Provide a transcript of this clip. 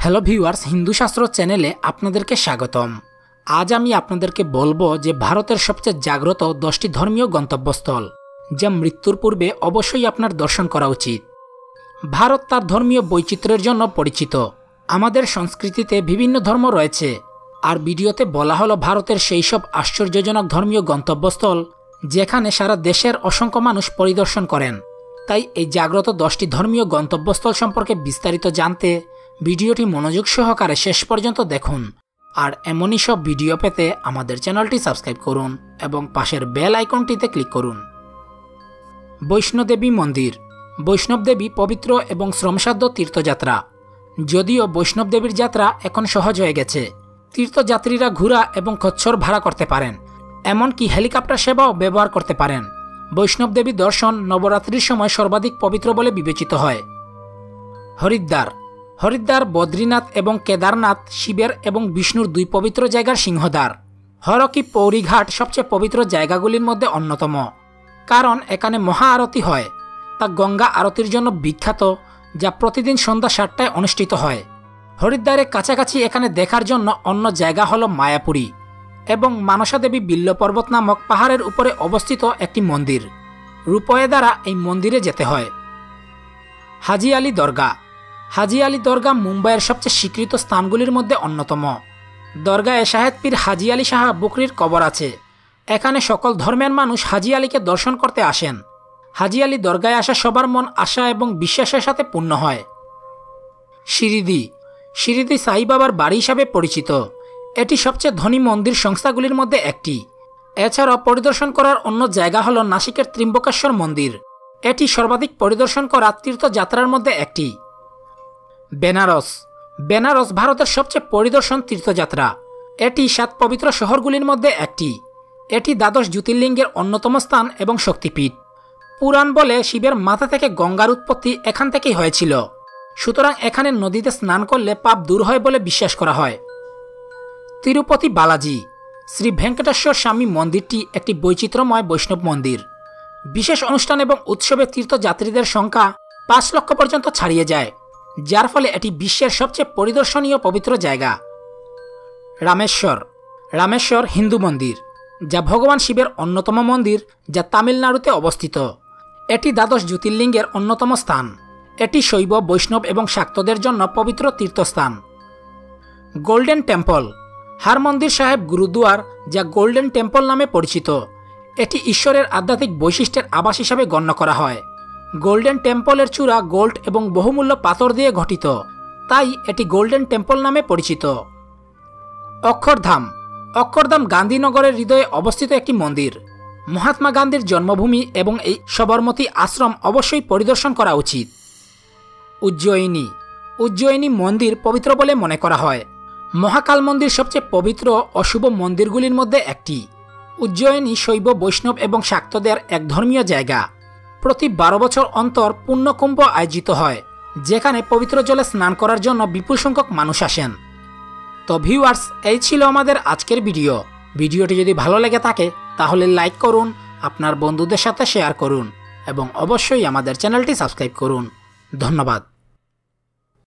Hello viewers, Hindu শাস্ত্র চ্যানেলে আপনাদেরকে স্বাগতম। আজ আমি আপনাদেরকে বলবো যে ভারতের সবচেয়ে জাগ্রত 10টি ধর্মীয় গন্তব্যস্থল যা মৃত্যুর পূর্বে অবশ্যই আপনার দর্শন করা উচিত। ভারত তার ধর্মীয় বৈচিত্র্যের জন্য পরিচিত। আমাদের সংস্কৃতিতে বিভিন্ন ধর্ম রয়েছে, আর ভিডিওতে বলা হলো ভারতের সেই সব আশ্চর্যজনক ধর্মীয় গন্তব্যস্থল যেখানে সারা দেশের অসংখ্য মানুষ পরিদর্শন করেন। তাই এই জাগ্রত 10টি ধর্মীয় গন্তব্যস্থল সম্পর্কে বিস্তারিত জানতে ভিডিওটি মনোযোগ সহকারে শেষ পর্যন্ত দেখুন। আর এমনই সব ভিডিও পেতে আমাদের চ্যানেলটি সাবস্ক্রাইব করুন এবং পাশের বেল আইকনটিতে ক্লিক করুন। বৈষ্ণোদেবী মন্দির। বৈষ্ণবদেবী পবিত্র এবং শ্রমসাধ্য তীর্থযাত্রা। যদিও বৈষ্ণবদেবীর যাত্রা এখন সহজ হয়ে গেছে, তীর্থযাত্রীরা ঘোড়া এবং খচ্চর ভাড়া করতে পারেন, এমনকি হেলিকপ্টার সেবাও ব্যবহার করতে পারেন। বৈষ্ণবদেবী দর্শন নবরাত্রির সময় সর্বাধিক পবিত্র বলে বিবেচিত হয়। হরিদ্বার। হরিদ্বার বদ্রীনাথ এবং কেদারনাথ শিবের এবং বিষ্ণুর দুই পবিত্র জায়গার সিংহদ্বার। হর কি পৌরীঘাট সবচেয়ে পবিত্র জায়গাগুলির মধ্যে অন্যতম, কারণ এখানে মহা আরতি হয়। তা গঙ্গা আরতির জন্য বিখ্যাত, যা প্রতিদিন সন্ধ্যা 7টায় অনুষ্ঠিত হয়। হরিদ্বারের কাছাকাছি এখানে দেখার জন্য অন্য জায়গা হল মায়াপুরী এবং মানসাদেবী বিল্ল পর্বত নামক পাহাড়ের উপরে অবস্থিত একটি মন্দির। রূপয়ে দ্বারা এই মন্দিরে যেতে হয়। হাজি আলী দরগা। হাজি আলী দরগা মুম্বাইয়ের সবচেয়ে স্বীকৃত স্থানগুলির মধ্যে অন্যতম। দরগায় শাহেদ পীর হাজি আলী শাহ বুকরির কবর আছে। এখানে সকল ধর্মের মানুষ হাজি আলীকে দর্শন করতে আসেন। হাজি আলী দরগায় আসা সবার মন আশা এবং বিশ্বাসের সাথে পূর্ণ হয়। শিরিডি। শিরিডি সাই বাবার বাড়ি হিসাবে পরিচিত। এটি সবচেয়ে ধনী মন্দির সংস্থাগুলির মধ্যে একটি। এছাড়াও পরিদর্শন করার অন্য জায়গা হল নাসিকের ত্রিম্বকেশ্বর মন্দির। এটি সর্বাধিক পরিদর্শন করা তীর্থযাত্রার মধ্যে একটি। বেনারস। বেনারস ভারতের সবচেয়ে পরিদর্শন তীর্থযাত্রা। এটি 7 পবিত্র শহরগুলির মধ্যে একটি। এটি দ্বাদশ জ্যোতির্লিঙ্গের অন্যতম স্থান এবং শক্তিপীঠ। পুরাণ বলে শিবের মাথা থেকে গঙ্গার উৎপত্তি এখান থেকেই হয়েছিল, সুতরাং এখানে নদীতে স্নান করলে পাপ দূর হয় বলে বিশ্বাস করা হয়। তিরুপতি বালাজি। শ্রী ভেঙ্কটেশ্বর স্বামী মন্দিরটি একটি বৈচিত্র্যময় বৈষ্ণব মন্দির। বিশেষ অনুষ্ঠান এবং উৎসবে তীর্থযাত্রীদের সংখ্যা 5 লক্ষ পর্যন্ত ছাড়িয়ে যায়, যার ফলে এটি বিশ্বের সবচেয়ে পরিদর্শনীয় পবিত্র জায়গা। রামেশ্বর। রামেশ্বর হিন্দু মন্দির, যা ভগবান শিবের অন্যতম মন্দির, যা তামিলনাড়ুতে অবস্থিত। এটি দ্বাদশ জ্যোতির্লিঙ্গের অন্যতম স্থান। এটি শৈব, বৈষ্ণব এবং শাক্তদের জন্য পবিত্র তীর্থস্থান। Golden temple. হরমন্দির সাহেব গুরুদুয়ার, যা গোল্ডেন টেম্পল নামে পরিচিত। এটি ঈশ্বরের আধ্যাত্মিক বৈশিষ্ট্যের আবাস হিসাবে গণ্য করা হয়। গোল্ডেন টেম্পলের চূড়া গোল্ড এবং বহুমূল্য পাথর দিয়ে গঠিত, তাই এটি গোল্ডেন টেম্পল নামে পরিচিত। অক্ষরধাম। অক্ষরধাম গান্ধীনগরের হৃদয়ে অবস্থিত একটি মন্দির। মহাত্মা গান্ধীর জন্মভূমি এবং এই সবরমতী আশ্রম অবশ্যই পরিদর্শন করা উচিত। উজ্জয়িনী। উজ্জয়িনী মন্দির পবিত্র বলে মনে করা হয়। মহাকাল মন্দির সবচেয়ে পবিত্র ও শুভ মন্দিরগুলির মধ্যে একটি। উজ্জয়িনী শৈব, বৈষ্ণব এবং শাক্তদের এক ধর্মীয় জায়গা। প্রতি 12 বছর অন্তর পুণ্যকুম্ভ আয়োজিত হয়, যেখানে পবিত্র জলে স্নান করার জন্য বিপুল সংখ্যক মানুষ আসেন। তো ভিউয়ার্স, এই ছিল আমাদের আজকের ভিডিও। ভিডিওটি যদি ভালো লেগে থাকে তাহলে লাইক করুন, আপনার বন্ধুদের সাথে শেয়ার করুন এবং অবশ্যই আমাদের চ্যানেলটি সাবস্ক্রাইব করুন। ধন্যবাদ।